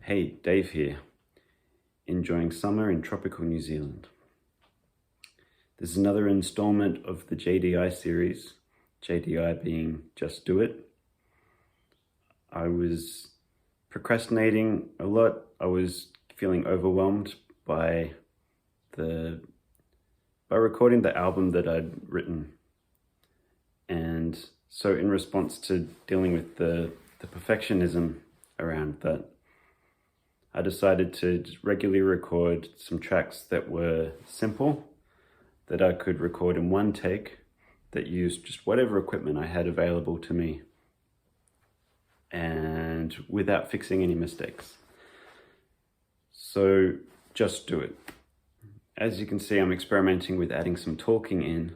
Hey, Dave here, enjoying summer in tropical New Zealand. This is another installment of the JDI series, JDI being Just Do It. I was procrastinating a lot. I was feeling overwhelmed by recording the album that I'd written. And so in response to dealing with the perfectionism around that, I decided to just regularly record some tracks that were simple, that I could record in one take, that used just whatever equipment I had available to me, and without fixing any mistakes. So just do it. As you can see, I'm experimenting with adding some talking in,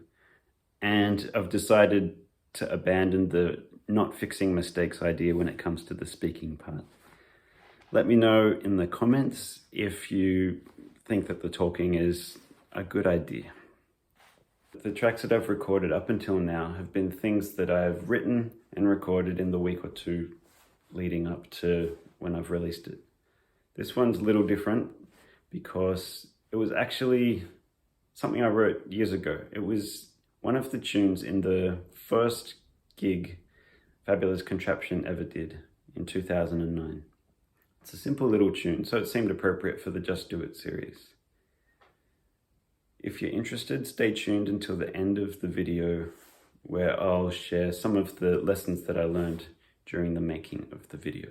and I've decided to abandon the not fixing mistakes idea when it comes to the speaking part. Let me know in the comments if you think that the talking is a good idea. The tracks that I've recorded up until now have been things that I've written and recorded in the week or two leading up to when I've released it. This one's a little different because it was actually something I wrote years ago. It was one of the tunes in the first gig Fabulous Contraption ever did in 2009. It's a simple little tune, so it seemed appropriate for the Just Do It series. If you're interested, stay tuned until the end of the video where I'll share some of the lessons that I learned during the making of the video.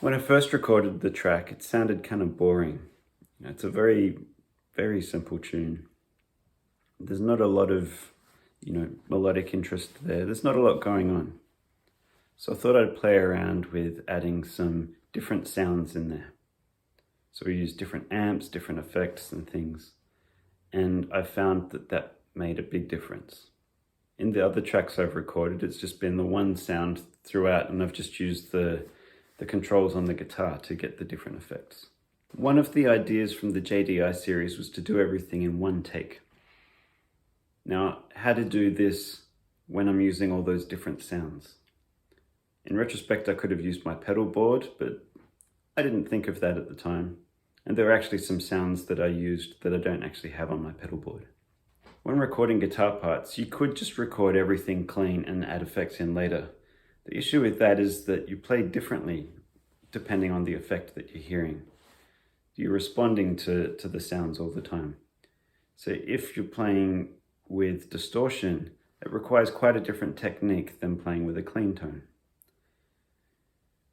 When I first recorded the track, it sounded kind of boring. It's a very very simple tune. There's not a lot of, melodic interest there. There's not a lot going on. So I thought I'd play around with adding some different sounds in there. So we used different amps, different effects and things. And I found that made a big difference. In the other tracks I've recorded, it's just been the one sound throughout, and I've just used the controls on the guitar to get the different effects. One of the ideas from the JDI series was to do everything in one take. Now, how to do this when I'm using all those different sounds? In retrospect, I could have used my pedal board, but I didn't think of that at the time. And there are actually some sounds that I used that I don't actually have on my pedal board. When recording guitar parts, you could just record everything clean and add effects in later. The issue with that is that you play differently depending on the effect that you're hearing. You're responding to the sounds all the time. So if you're playing with distortion, it requires quite a different technique than playing with a clean tone.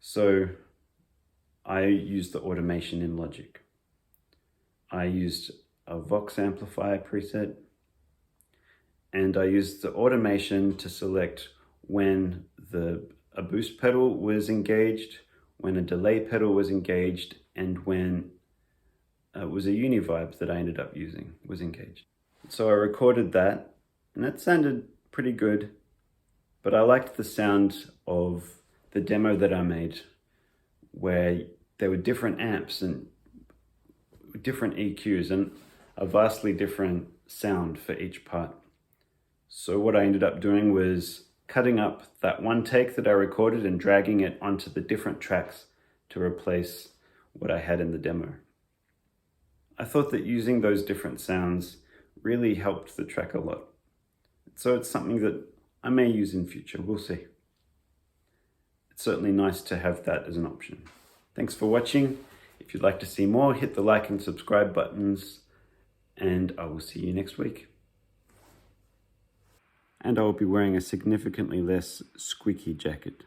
So I used the automation in Logic. I used a Vox amplifier preset, and I used the automation to select when a boost pedal was engaged, when a delay pedal was engaged, and when it was a univibe that I ended up using was engaged. So I recorded that, and that sounded pretty good, but I liked the sound of the demo that I made, where there were different amps and different EQs and a vastly different sound for each part. So what I ended up doing was cutting up that one take that I recorded and dragging it onto the different tracks to replace what I had in the demo. I thought that using those different sounds really helped the track a lot. So it's something that I may use in future, we'll see. It's certainly nice to have that as an option. Thanks for watching. If you'd like to see more, hit the like and subscribe buttons, and I will see you next week. And I will be wearing a significantly less squeaky jacket.